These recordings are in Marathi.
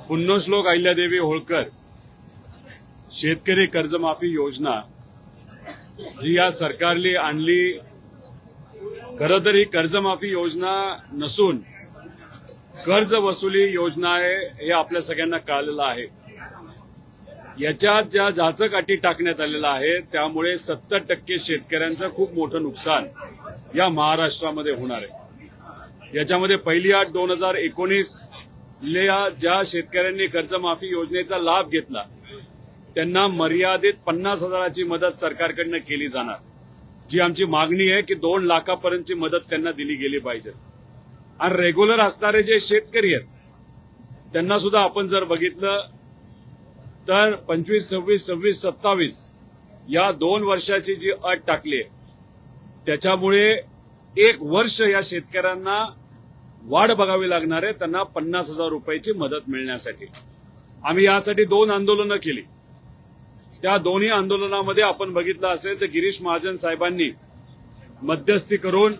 पुण्यश्लोक अहिल्यादेवी होळकर शेतकरी कर्जमाफी योजना जी या सरकारने आणली, खरं तर ही कर्जमाफी योजना नसून कर्ज वसुली योजना आहे हे आपल्या सगळ्यांना कळलेलं आहे। याच्यात ज्या जाचक अटी टाकण्यात आलेल्या आहेत त्यामुळे 70% शेतकऱ्यांचं खूप मोठं नुकसान या महाराष्ट्रामध्ये होणार आहे। याच्यामध्ये पहिली अट 2019 ज्या शेतकऱ्यांनी कर्जमाफी योजनेचा लाभ घेतला त्यांना मर्यादित 50,000ची मदत सरकारकडून केली जाणार, जी आमची मागणी आहे की 2 लाखापर्यंतची मदत त्यांना दिली गेली पाहिजे। आणि रेग्युलर असणारे जे शेतकरी आहेत त्यांना सुद्धा आपण जर बघितलं तर 25, 26, 27, 27 या 2 वर्षाची जी अट टाकली आहे त्याच्यामुळे 1 वर्ष या शेतकऱ्यांना वाढ बघावी लागणार आहे त्यांना 50,000 रुपयाची मदत मिळण्यासाठी। आम्ही यासाठी 2 आंदोलनं केली। त्या दोन्ही आंदोलनामध्ये आपण बघितलं असेल तर गिरीश महाजन साहेबांनी मध्यस्थी करून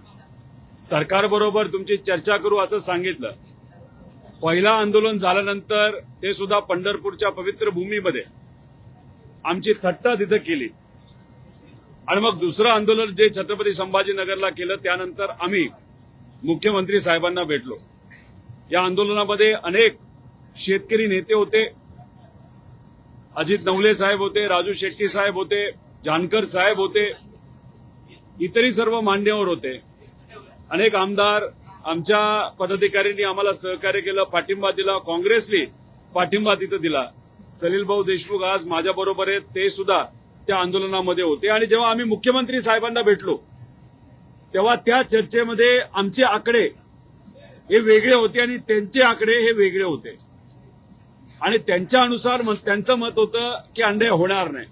सरकारबरोबर तुमची चर्चा करू असं सांगितलं। पहिला आंदोलन झाल्यानंतर ते सुद्धा पंढरपूरच्या पवित्र भूमीमध्ये आमची थट्टा तिथं केली आणि मग दुसरं आंदोलन जे छत्रपती संभाजीनगरला केलं त्यानंतर आम्ही मुख्यमंत्री साहेबांना भेटलो। या आंदोलनामध्ये अनेक शेतकरी नेते होते, अजित नवले साहेब होते, राजू शेट्टी साहेब होते, जानकर साहेब होते, इतरही सर्व मान्यवर होते। अनेक आमदार, आमच्या पदाधिकाऱ्यांनी आम्हाला सहकार्य केलं, पाठिंबा दिला, काँग्रेसने पाठिंबा तिथं दिला। सलील भाऊ देशमुख आज माझ्याबरोबर आहेत, ते सुद्धा त्या आंदोलनामध्ये होते। आणि जेव्हा आम्ही मुख्यमंत्री साहेबांना भेटलो तेव्हा त्या चर्चेमध्ये आमचे आकडे हे वेगळे होते आणि त्यांचे आकडे हे वेगळे होते आणि त्यांच्या अनुसार त्यांचं मत होतं की अन्याय होणार नाही।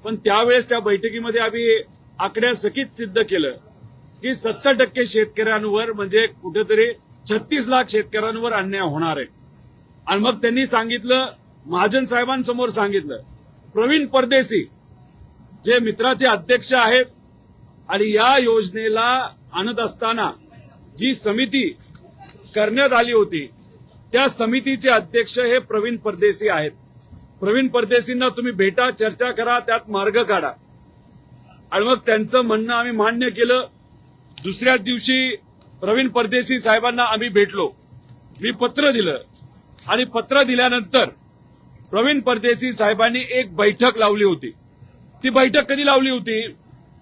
पण त्यावेळेस त्या बैठकीमध्ये आम्ही आकड्यासहित सिद्ध केलं की 70% शेतकऱ्यांवर म्हणजे कुठेतरी 36 लाख शेतकऱ्यांवर अन्याय होणार आहे। आणि मग त्यांनी सांगितलं, महाजन साहेबांसमोर सांगितलं, प्रवीण परदेशी जे मित्राचे अध्यक्ष आहेत आणि या योजनेला आणत असताना जी समिती करण्यात आली होती त्या समितीचे अध्यक्ष हे प्रवीण परदेशी आहेत। प्रवीण परदेशींना तुम्ही भेटा, चर्चा करा, त्यात मार्ग काढा। आणि मग त्यांचं म्हणणं आम्ही मान्य केलं। दुसऱ्याच दिवशी प्रवीण परदेशी साहेबांना आम्ही भेटलो, मी पत्र दिलं आणि पत्र दिल्यानंतर प्रवीण परदेशी साहेबांनी एक बैठक लावली होती। ती बैठक कधी लावली होती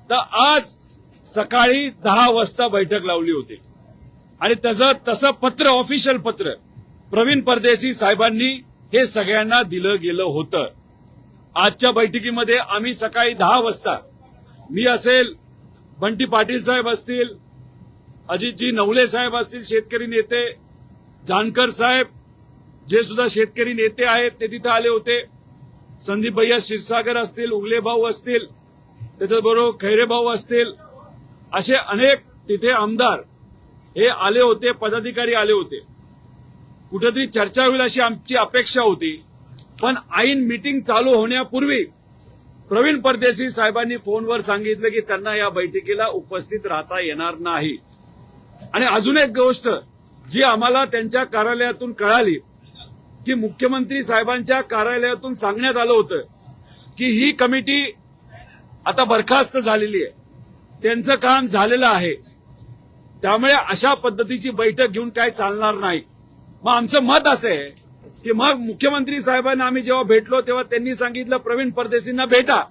तर आज सकाळी 10 वाजता बैठक लावली होती आणि तसं पत्र, ऑफिशियल पत्र प्रवीण परदेशी साहेबांनी हे सगळ्यांना दिलं गेलं होतं। आजच्या बैठकीमध्ये आम्ही सकाळी 10 वाजता मी असेल, बंटी पाटील साहेब असतील, अजितजी नवले साहेब असतील शेतकरी नेते, जानकर साहेब जे सुद्धा शेतकरी नेते आहेत ते तिथे आले होते, संदीप भैया क्षीरसागर असतील, उगले भाऊ असतील, त्याच्याबरोबर खैरे भाऊ असतील, असे अनेक तिथे आमदार हे आले होते, पदाधिकारी आले होते। कुठेतरी चर्चा होईल अशी आमची अपेक्षा होती। पण ऐन मीटिंग चालू होण्यापूर्वी प्रवीण परदेशी साहेबांनी फोनवर सांगितलं की त्यांना या बैठकीला उपस्थित राहता येणार नाही। आणि अजून एक गोष्ट जी आम्हाला त्यांच्या कार्यालयातून कळाली की मुख्यमंत्री साहेबांच्या कार्यालयातून सांगण्यात आलं होतं की ही कमिटी आता बरखास्त झालेली आहे, त्यांचं काम झालेलं आहे, त्यामुळे अशा पद्धतीची बैठक घेऊन काय चालणार नाही। मग आमचं मत असं आहे की मग मुख्यमंत्री साहेबांना आम्ही जेव्हा भेटलो तेव्हा त्यांनी सांगितलं प्रवीण परदेशींना भेटा,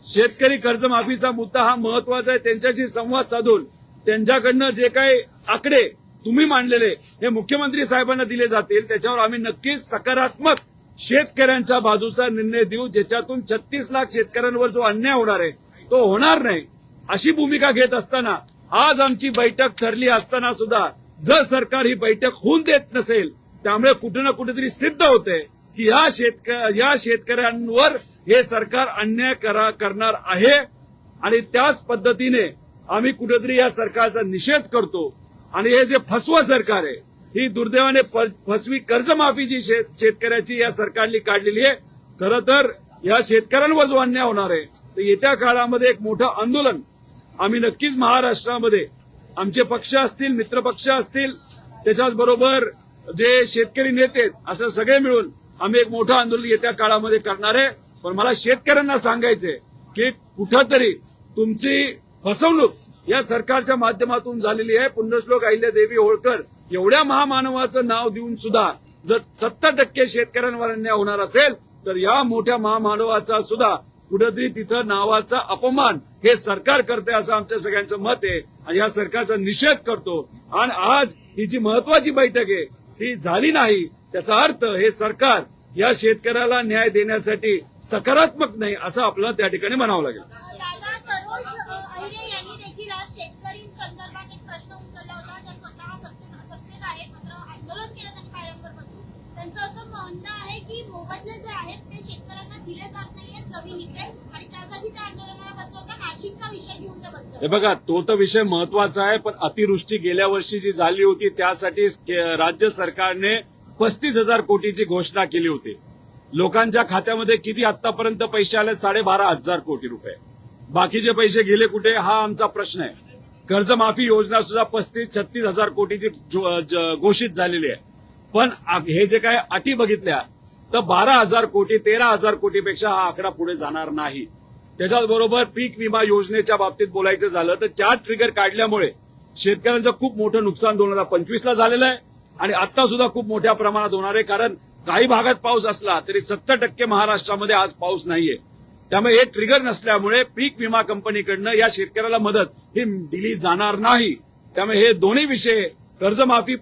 शेतकरी कर्जमाफीचा मुद्दा हा महत्वाचा आहे, त्यांच्याशी संवाद साधून त्यांच्याकडनं जे काही आकडे तुम्ही मांडलेले हे मुख्यमंत्री साहेबांना दिले जातील त्याच्यावर आम्ही नक्कीच सकारात्मक शेतकऱ्यांच्या बाजूचा निर्णय देऊ, ज्याच्यातून 36 लाख शेतकऱ्यांवर जो अन्याय होणार आहे तो होणार नाही अशी भूमिका घेत असताना आज आमची बैठक ठरली असताना सुद्धा जर सरकार ही बैठक होऊन देत नसेल त्यामुळे कुठे ना कुठेतरी सिद्ध होते की या शेतकऱ्यांवर हे सरकार अन्याय करणार आहे। आणि त्याच पद्धतीने आम्ही कुठेतरी या सरकारचा निषेध करतो। आणि हे जे फसवं सरकार आहे, ही दुर्दैवाने फसवी कर्जमाफी जी शेतकऱ्याची या सरकारने काढलेली आहे, खरं तर या शेतकऱ्यांवर जो अन्याय होणार आहे तर येत्या काळामध्ये एक मोठं आंदोलन आम्ही नक्कीच महाराष्ट्रामध्ये आमचे पक्ष असतील, मित्रपक्ष असतील, त्याच्याचबरोबर जे शेतकरी नेते असं सगळे मिळून आम्ही एक मोठं आंदोलन येत्या काळामध्ये करणार आहे. पण मला शेतकऱ्यांना सांगायचंय की कुठंतरी तुमची फसवणूक या सरकारच्या माध्यमातून झालेली आहे. पुण्यश्लोक अहिल्यादेवी होळकर एवढ्या महामानवाचं नाव देऊन सुद्धा जर 70% शेतकऱ्यांवर अन्याय होणार असेल तर या मोठ्या महामानवाचा सुद्धा कुठेतरी तिथं नावाचा अपमान हे सरकार करते असं आमच्या सगळ्यांचं मत आहे आणि या सरकारचा निषेध करतो. आणि आज ही जी महत्वाची बैठक आहे ती झाली नाही, त्याचा अर्थ हे सरकार या शेतकऱ्याला न्याय देण्यासाठी सकारात्मक नाही असं आपल्याला त्या ठिकाणी म्हणावं लागेल. दादा, सरोज अहिरे यांनी देखील आज शेतकरी संदर्भात एक प्रश्न उचलला होता. त्या स्वतः सत्तेत आहेत, मात्र आंदोलन केलं त्यांनी पायऱ्यांवर बसून. त्यांचं असं म्हणणं आहे की मोबदले जे आहेत ते शेतकऱ्यांना दिले जात नाहीये जमिनीचे आणि त्यासाठी त्या आंदोलनाला बसलं होतं. नाशिकचा विषय घेऊन ते बसले. हे बघा, तो तर विषय महत्वाचा आहे, पण अतिवृष्टी गेल्या वर्षी जी झाली होती त्यासाठी राज्य सरकारने 35,000 कोटीची घोषणा केली होती. लोकांच्या खात्यामध्ये किती आतापर्यंत पैसे आले? 12,500 कोटी रुपये. बाकीचे पैसे गेले कुठे हा आमचा प्रश्न आहे. कर्जमाफी योजना सुद्धा 35-36 कोटीची घोषित झालेली आहे. पण हे जे काय अटी बघितल्या तर 12,000 कोटी 13,000 कोटीपेक्षा हा आकडा पुढे जाणार नाही. त्याच्याबरोबर पीक विमा योजनेच्या बाबतीत बोलायचं झालं तर 4 ट्रिगर काढल्यामुळे शेतकऱ्यांचं खूप मोठं नुकसान 2025ला झालेलं आहे आणि आता सुद्धा खूप मोठ्या प्रमाणात होणार आहे. कारण काही भागात पाऊस असला तरी 70% महाराष्ट्रामध्ये आज पाऊस नाहीये. त्यामुळे हे ट्रिगर नसल्यामुळे पीक विमा कंपनीकडनं या शेतकऱ्याला मदत ही दिली जाणार नाही. त्यामुळे हे दोन्ही विषय कर्जमाफी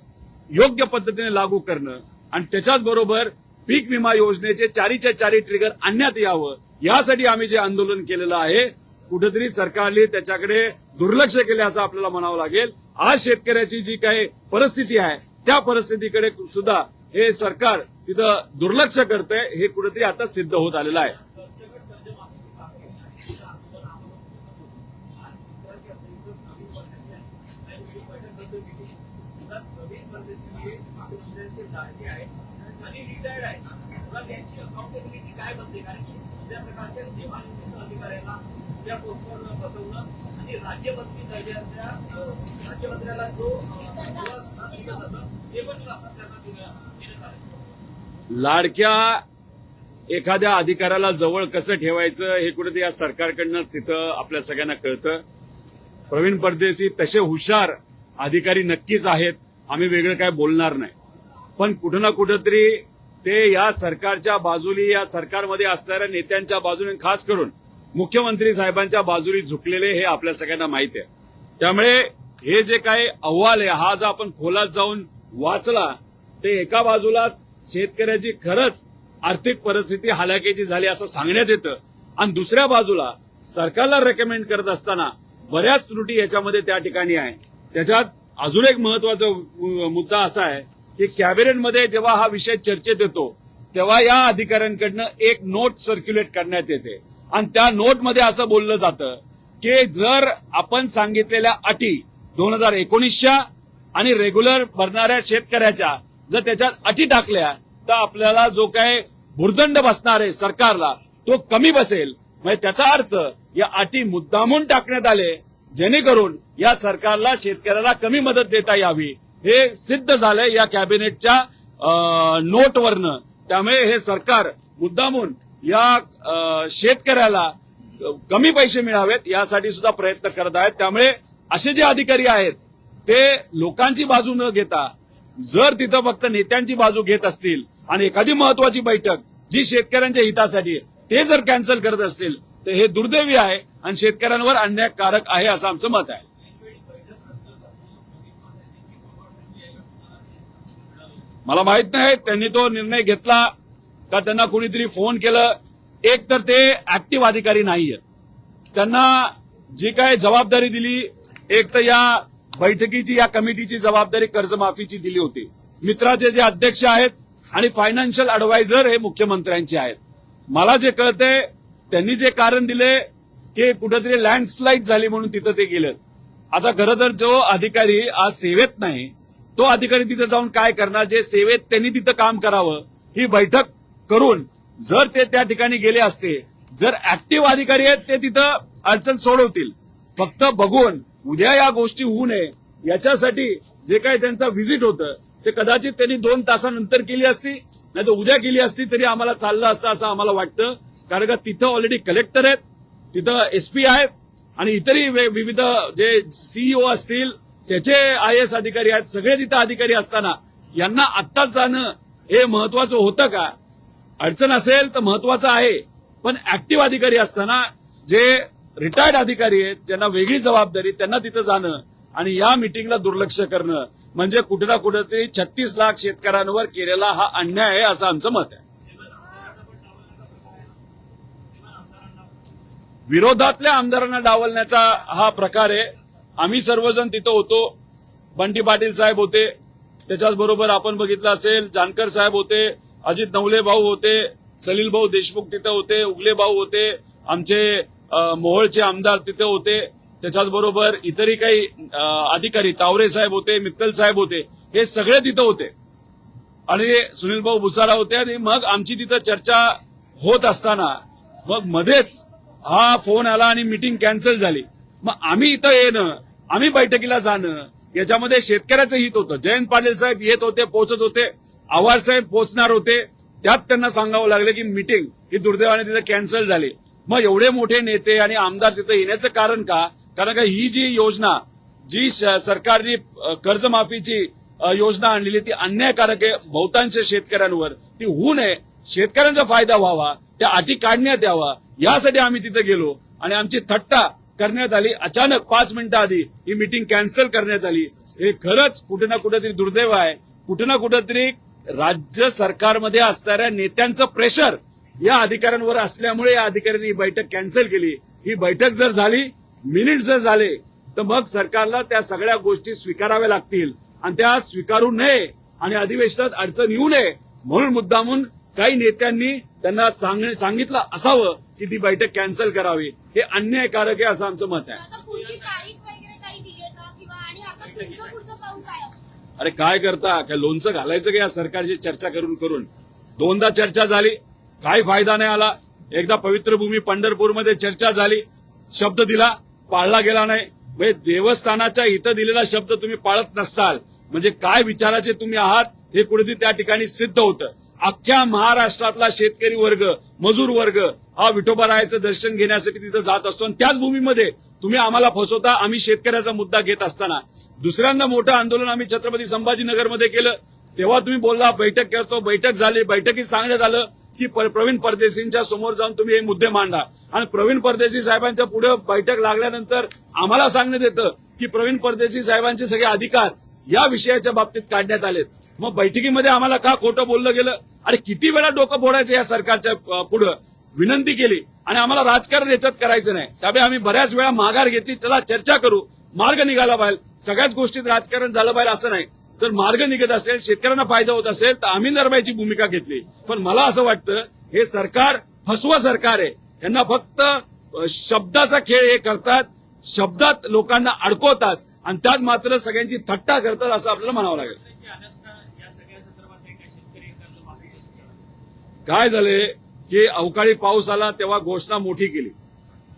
योग्य पद्धतीने लागू करणं आणि त्याच्याच बरोबर पीक विमा योजनेचे 4च्या 4 ट्रिगर आणण्यात यावं यासाठी आम्ही जे आंदोलन केलेलं आहे कुठेतरी सरकारने त्याच्याकडे दुर्लक्ष केले असं आपल्याला म्हणावं लागेल. आज शेतकऱ्याची जी काही परिस्थिती आहे त्या परिस्थितीकडे सुद्धा हे सरकार तिथं दुर्लक्ष करतंय हे कुठेतरी आता सिद्ध होत आलेलं आहे. आणि रिटायर्ड आहे ना त्यांची अकाउंटेबिलिटी काय बनते? कारण की दुसऱ्या प्रकारच्या सेवानिवृत्त अधिकाऱ्यांना त्या पोस्टवर बसवणं आणि राज्यमंत्री दर्जाच्या राज्यमंत्र्याला जो हे पण सरकारला देण्यात आलं. लाडक्या एखाद्या अधिकाऱ्याला जवळ कसं ठेवायचं हे कुठेतरी या सरकारकडनं तिथं आपल्या सगळ्यांना कळतं. प्रवीण परदेशी तसे हुशार अधिकारी नक्कीच आहेत, आम्ही वेगळं काय बोलणार नाही. पण कुठं ना कुठंतरी ते या सरकारच्या बाजूने या सरकारमध्ये असणाऱ्या नेत्यांच्या बाजूने खास करून मुख्यमंत्री साहेबांच्या बाजूने झुकलेले हे आपल्या सगळ्यांना माहित आहे. त्यामुळे हे जे काही अहवाल आहे हा जर आपण खोलात जाऊन वाचला ते एका बाजूला शेतकऱ्याची खरंच आर्थिक परिस्थिती हलाखीची झाली असं सांगण्यात येतं आणि दुसऱ्या बाजूला सरकारला रेकमेंड करत असताना बऱ्याच त्रुटी याच्यामध्ये त्या ठिकाणी आहे. त्याच्यात अजून एक महत्वाचा मुद्दा असा आहे की कॅबिनेटमध्ये जेव्हा हा विषय चर्चेत येतो तेव्हा या अधिकाऱ्यांकडनं एक नोट सर्क्युलेट करण्यात येते आणि त्या नोटमध्ये असं बोललं जातं की जर आपण सांगितलेल्या अटी 2019च्या आणि रेग्युलर भरणाऱ्या शेतकऱ्याच्या जर त्याच्यात अटी टाकल्या तर आपल्याला जो काय भुर्दंड बसणार आहे सरकारला तो कमी बसेल. म्हणजे त्याचा अर्थ या अटी मुद्दामून टाकण्यात आले जेणेकरून या सरकारला शेतकऱ्याला कमी मदत देता यावी हे सिद्ध झालंय या कॅबिनेटच्या नोटवरनं. त्यामुळे हे सरकार मुद्दामून या शेतकऱ्याला कमी पैसे मिळावेत यासाठी सुद्धा प्रयत्न करत आहेत. त्यामुळे असे जे अधिकारी आहेत ते लोकांची बाजू न घेता जर तिथं फक्त नेत्यांची बाजू घेत असतील आणि एखादी महत्वाची बैठक जी शेतकऱ्यांच्या हितासाठी ते जर कॅन्सल करत असतील तर हे दुर्दैवी आहे आणि शेतकऱ्यांवर अन्यायकारक आहे असं आमचं मत आहे. मला माहित नाही त्यांनी तो निर्णय घेतला का त्यांना कोणीतरी फोन केलं. एक तर ते ऍक्टिव्ह अधिकारी नाहीये, त्यांना जी काय जबाबदारी दिली एक तर या बैठकीची या कमिटीची जबाबदारी कर्जमाफीची दिली होती. मित्राचे जे अध्यक्ष आहेत आणि फायनान्शियल अडवायझर हे मुख्यमंत्र्यांचे आहेत. मला जे कळतंय त्यांनी जे कारण दिले की कुठेतरी लँडस्लाईड झाली म्हणून तिथं ते गेलेत. आता खरं तर जो अधिकारी आज सेवेत नाही तो अधिकारी तिथं जाऊन काय करणार? जे सेवेत त्यांनी तिथं काम करावं ही बैठक करून जर ते त्या ठिकाणी गेले असते, जर ऍक्टिव्ह अधिकारी आहेत ते तिथं अडचण सोडवतील. फक्त बघून उद्या या गोष्टी होऊ नये याच्यासाठी जे काही त्यांचं व्हिजिट होतं ते कदाचित त्यांनी 2 तासानंतर केली असती, नाही तर उद्या केली असती तरी आम्हाला चाललं असतं असं आम्हाला वाटतं. कारण का तिथं ऑलरेडी कलेक्टर आहेत, तिथं एसपी आहेत आणि इतरही विविध जे सीईओ असतील त्याचे IAS अधिकारी आहेत, सगळे तिथं अधिकारी असताना यांना आत्ताच जाणं हे महत्वाचं होतं का? अडचण असेल तर महत्वाचं आहे, पण ऍक्टिव्ह अधिकारी असताना जे रिटायर्ड अधिकारी आहेत ज्यांना वेगळी जबाबदारी त्यांना तिथं जाणं आणि या मिटिंगला दुर्लक्ष करणं म्हणजे कुठे ना कुठेतरी 36 लाख शेतकऱ्यांवर केलेला हा अन्याय आहे असं आमचं मत आहे. विरोधातल्या आमदारांना डावलण्याचा हा प्रकार आहे. आम्ही सर्वजण तिथं होतो. बंटी पाटील साहेब होते, त्याच्याचबरोबर आपण बघितलं असेल जानकर साहेब होते, अजित नवले भाऊ होते, सलील भाऊ देशमुख तिथं होते, उगले भाऊ होते, आमचे मोहोळचे आमदार तिथे होते, त्याच्याचबरोबर इतरही काही अधिकारी तावरे साहेब होते, मित्तल साहेब होते, हे सगळे तिथं होते आणि सुनील भाऊ भुसारा होते. आणि मग आमची तिथं चर्चा होत असताना मग मध्येच हा फोन आला आणि मीटिंग कॅन्सल झाली. मग आम्ही इथं येणं, आम्ही बैठकीला जाणं याच्यामध्ये शेतकऱ्याचं हित होतं. जयंत पाटील साहेब येत होते, पोहोचत होते, आव्हाड साहेब पोहोचणार होते, त्यात त्यांना सांगावं लागलं की मीटिंग ही दुर्दैवाने तिथं कॅन्सल झाली. मग एवढे मोठे नेते आणि आमदार तिथं येण्याचं कारण का? कारण का ही जी योजना जी सरकारने कर्जमाफीची योजना आणलेली ती अन्यायकारक आहे बहुतांश शेतकऱ्यांवर. ती होऊ नये, शेतकऱ्यांचा फायदा व्हावा, त्या अटी काढण्यात यावा यासाठी आम्ही तिथे गेलो आणि आमची थट्टा करण्यात आली. अचानक 5 मिनिटं आधी ही मीटिंग कॅन्सल करण्यात आली. हे खरंच कुठे ना कुठेतरी दुर्दैव आहे. कुठे ना कुठेतरी राज्य सरकारमध्ये असणाऱ्या नेत्यांचं प्रेशर या अधिकाऱ्यांवर असल्यामुळे या अधिकाऱ्यांनी ही बैठक कॅन्सल केली. ही बैठक जर झाली, मिनिट जर झाले, तर मग सरकारला त्या सगळ्या गोष्टी स्वीकाराव्या लागतील आणि त्या स्वीकारू नये आणि अधिवेशनात अडचण येऊ नये म्हणून मुद्दामून काही नेत्यांनी त्यांना सांगितलं असावं की ती बैठक कॅन्सल करावी. हे अन्यायकारक आहे असं आमचं मत आहे. आता पुढची तारीख वगैरे काही दिली आहे का किंवा आणि आता पुढचं पाऊल काय आहे? अरे काय करता, काय लोणचं घालायचं का या सरकारची चर्चा करून करून? 2दा चर्चा झाली, काही फायदा नाही आला. एकदा पवित्र भूमी पंढरपूरमध्ये चर्चा झाली, शब्द दिला, पाळला गेला नाही. म्हणजे देवस्थानाच्या इथं दिलेला शब्द तुम्ही पाळत नसताल म्हणजे काय विचाराचे तुम्ही आहात हे कुठेतरी त्या ठिकाणी सिद्ध होतं. अख्ख्या महाराष्ट्रातला शेतकरी वर्ग, मजूर वर्ग हा विठोबारायाचं दर्शन घेण्यासाठी तिथं जात असतो आणि त्याच भूमीमध्ये तुम्ही आम्हाला फसवता. आम्ही शेतकऱ्याचा मुद्दा घेत असताना दुसऱ्यांदा मोठं आंदोलन आम्ही छत्रपती संभाजीनगरमध्ये केलं, तेव्हा तुम्ही बोलला बैठक करतो. बैठक झाली, बैठकीत सांगण्यात आलं की प्रवीण परदेशींच्या समोर जाऊन तुम्ही हे मुद्दे मांडा आणि प्रवीण परदेशी साहेबांच्या पुढे बैठक लागल्यानंतर आम्हाला सांगण्यात येतं की प्रवीण परदेशी साहेबांचे सगळे अधिकार या विषयाच्या बाबतीत काढण्यात आलेत. मग बैठकीमध्ये आम्हाला का खोटं बोललं गेलं? अरे किती वेळा डोकं फोडायचं या सरकारच्या पुढं विनंती केली आणि आम्हाला राजकारण याच्यात करायचं नाही. त्यामुळे आम्ही बऱ्याच वेळा माघार घेतली, चला चर्चा करू, मार्ग निघाला पाहिजे. सगळ्याच गोष्टीत राजकारण झालं पाहिजे असं नाही. तर मार्ग निघत असेल, शेतकऱ्यांना फायदा होत असेल तर आम्ही नरमायची भूमिका घेतली. पण मला असं वाटतं हे सरकार फसवा सरकार आहे. यांना फक्त शब्दाचा खेळ हे करतात, शब्दात लोकांना अडकवतात आणि त्यात मात्र सगळ्यांची थट्टा करतात असं आपल्याला म्हणावं लागेल. काय झाले की अवकाळी पाऊस आला तेव्हा घोषणा मोठी केली,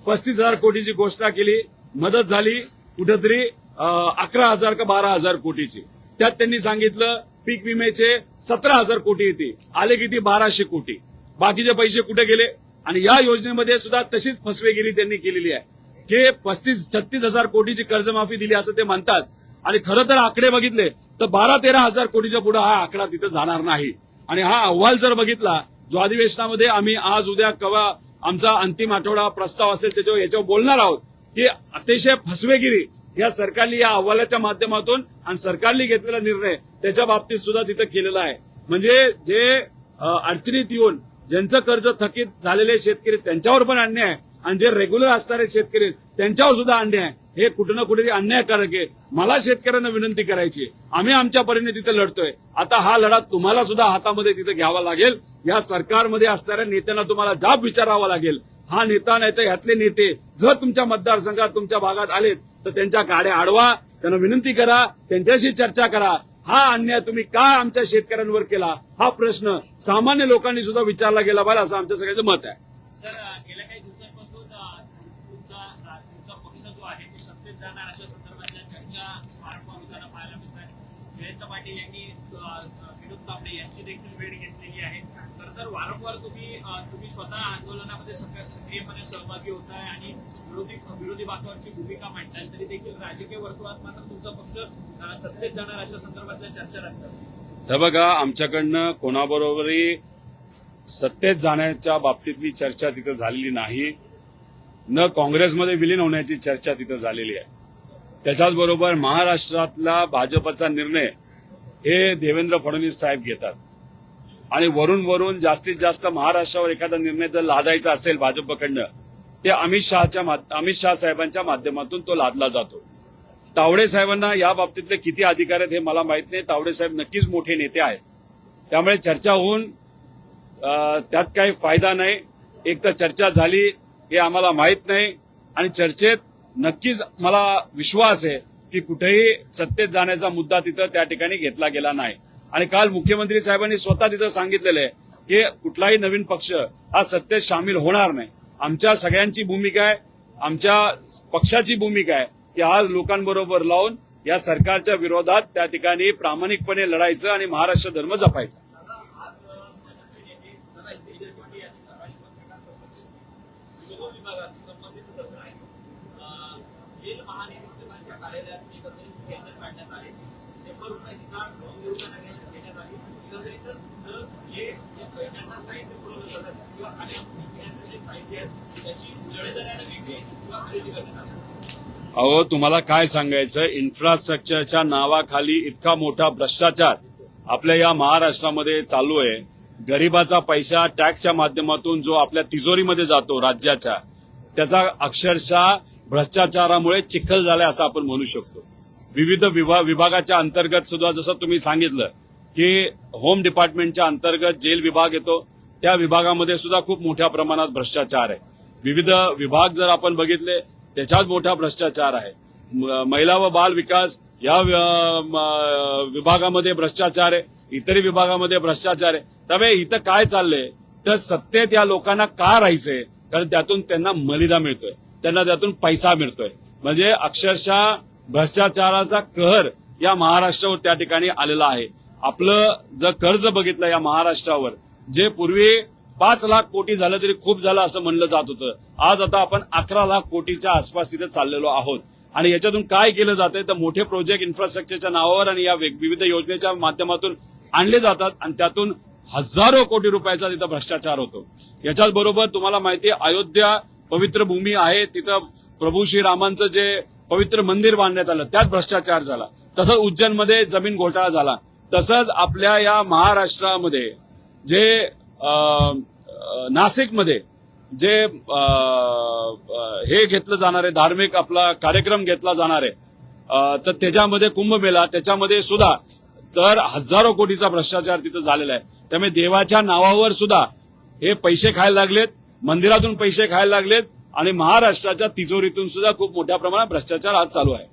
35,000 कोटीची घोषणा केली. मदत झाली कुठेतरी 11,000 का 12,000 कोटीची. त्यात त्यांनी सांगितलं पीक विम्याचे 17,000 कोटी येते, आले किती 1,200 कोटी. बाकीचे पैसे कुठे गेले? आणि या योजनेमध्ये सुद्धा तशीच फसवेगिरी त्यांनी केलेली आहे की 35-36,000 कोटीची कर्जमाफी दिली असं ते म्हणतात आणि खरं तर आकडे बघितले तर 12-13,000 कोटीच्या पुढे हा आकडा तिथं जाणार नाही. आणि हा अहवाल जर बघितला जो अधिवेशनामध्ये आम्ही आज उद्या केव्हा आमचा अंतिम आठवडा प्रस्ताव असेल त्याच्यावर याच्यावर बोलणार आहोत की अतिशय फसवेगिरी या सरकारने या अहवालाच्या माध्यमातून आणि सरकारने घेतलेला निर्णय त्याच्या बाबतीत सुद्धा तिथं केलेला आहे. म्हणजे जे अडचणीत येऊन ज्यांचं कर्ज थकीत झालेले शेतकरी त्यांच्यावर पण अन्याय आहे आणि जे रेग्युलर असणारे शेतकरी त्यांच्यावर सुद्धा अन्याय आहे. हे कुठे ना कुठे अन्यायकारक आहे. मला शेतकऱ्यांना विनंती करायची, आम्ही आमच्या परीने तिथे लढतोय. आता हा लढा तुम्हाला सुद्धा हातामध्ये तिथे घ्यावा लागेल. या सरकारमध्ये असणाऱ्या नेत्यांना तुम्हाला जाब विचारावा लागेल. हा नेता नाही तर यातले नेते जर तुमच्या मतदारसंघात तुमच्या भागात आलेत तर त्यांच्या गाड्या अडवा, त्यांना विनंती करा, त्यांच्याशी चर्चा करा. हा अन्याय तुम्ही का आमच्या शेतकऱ्यांवर केला हा प्रश्न सामान्य लोकांनी सुद्धा विचारला गेला पाहिजे असं आमच्या सगळ्याचं मत आहे. सर, गेल्या काही दिवसांपासून तुमचा पक्ष जो आहे तो सत्तेत जाणार अशा संदर्भातल्या चर्चा वारंवार होताना पाहायला मिळत आहे. जयंत पाटील यांनी विनोद तावडे यांची देखील भेट घेतलेली आहे. तर वारंवार तुम्ही स्वतः आंदोलनामध्ये सक्रियपणे सहभागी होताय आणि विरोधी बाकावरची भूमिका मांडताय, तरी देखील राजकीय वर्तुळात मात्र तुमचा पक्ष सत्तेत जाणार अशा संदर्भातल्या चर्चा रंगतात. हे बघा, आमच्याकडनं कोणाबरोबरही सत्तेत जाण्याच्या बाबतीतली चर्चा तिथं झालेली नाही, न काँग्रेसमध्ये विलीन होण्याची चर्चा तिथं झालेली आहे. त्याच्याच बरोबर महाराष्ट्रातला भाजपचा निर्णय हे देवेंद्र फडणवीस साहेब घेतात आणि वरून जास्तीत जास्त महाराष्ट्रावर एखादा निर्णय जर लादायचा असेल भाजपकडनं, ते अमित शाह साहेबांच्या माध्यमातून तो लादला जातो. तावडे साहेबांना या बाबतीतले किती अधिकार आहेत हे मला माहित नाही. तावडे साहेब नक्कीच मोठे नेते आहेत, त्यामुळे चर्चा होऊन त्यात काही फायदा नाही. एक तर चर्चा झाली हे आम्हाला माहित नाही आणि चर्चेत नक्कीच मला विश्वास आहे की कुठेही सत्तेत जाण्याचा मुद्दा तिथं त्या ठिकाणी घेतला गेला नाही. आणि काल मुख्यमंत्री साहेबांनी स्वतः तिथं सांगितलेलं आहे की कुठलाही नवीन पक्ष हा सत्तेत सामील होणार नाही. आमच्या सगळ्यांची भूमिका आहे, आमच्या पक्षाची भूमिका आहे की आज लोकांबरोबर लावून या सरकारच्या विरोधात त्या ठिकाणी प्रामाणिकपणे लढायचं आणि महाराष्ट्र धर्म जपायचा. विभागाशी संबंधित प्रश्न आहे. जेल महानिरीक्षकांच्या कार्यालयात एकत्रित टेंडर काढण्यात आले. ₹100ची घेण्यात आली. एकत्रितच जे कैद्यांना साहित्य पुरवलं जातं किंवा खाण्याचे साहित्य आहे त्याची जळेदराने विक्री किंवा खरेदी करण्यात आली. अहो, तुम्हाला काय सांगायचं, इन्फ्रास्ट्रक्चरच्या नावाखाली इतका मोठा भ्रष्टाचार आपल्या या महाराष्ट्रामध्ये चालू आहे. गरिबाचा पैसा टॅक्सच्या माध्यमातून जो आपल्या तिजोरीमध्ये जातो राज्याच्या, त्याचा अक्षरशः भ्रष्टाचारामुळे चिखल झालाय असं आपण म्हणू शकतो. विविध विभागाच्या अंतर्गत सुद्धा जसं तुम्ही सांगितलं की होम डिपार्टमेंटच्या अंतर्गत जेल विभाग येतो, त्या विभागामध्ये सुद्धा खूप मोठ्या प्रमाणात भ्रष्टाचार आहे. विविध विभाग जर आपण बघितले त्याच्यात मोठा भ्रष्टाचार आहे. महिला व बाल विकास या विभागामध्ये भ्रष्टाचार आहे, इतरही विभागामध्ये भ्रष्टाचार आहे. त्यामुळे इथं काय चाललंय तर सत्तेत या लोकांना का राहायचंय, कारण त्यातून त्यांना मलिदा मिळतोय, त्यांना त्यातून पैसा मिळतोय. म्हणजे अक्षरशः भ्रष्टाचाराचा कहर या महाराष्ट्रावर त्या ठिकाणी आलेला आहे. आपलं जर कर्ज बघितलं या महाराष्ट्रावर, जे पूर्वी 5 लाख कोटी झालं तरी खूप झालं असं म्हणलं जात होतं, आज आता आपण 11 लाख कोटीच्या आसपास तिथे चाललेलो आहोत. आणि याच्यातून काय केलं जातंय तर मोठे प्रोजेक्ट इन्फ्रास्ट्रक्चरच्या नावावर आणि या विविध योजनेच्या माध्यमातून आणले जातात आणि त्यातून हजारो कोटी रुपयाचा तिथं भ्रष्टाचार होतो. याच्याच बरोबर तुम्हाला माहिती आहे, अयोध्या पवित्र भूमी आहे, तिथं प्रभू श्रीरामांचं जे पवित्र मंदिर बांधण्यात आलं त्यात भ्रष्टाचार झाला. तसंच उज्जैनमध्ये जमीन घोटाळा झाला. तसंच आपल्या या महाराष्ट्रामध्ये जे नाशिकमध्ये जे हे घेतलं जाणार आहे, धार्मिक आपला कार्यक्रम घेतला जाणार आहे, तर त्याच्यामध्ये कुंभमेळा, त्याच्यामध्ये सुद्धा तर हजारो कोटीचा भ्रष्टाचार तिथं झालेला आहे. त्यामुळे देवाच्या नावावर सुद्धा हे पैसे खायला लागलेत, मंदिरातून पैसे खायला लागलेत आणि महाराष्ट्राच्या तिजोरीतून सुद्धा खूप मोठ्या प्रमाणात भ्रष्टाचार आज चालू आहे.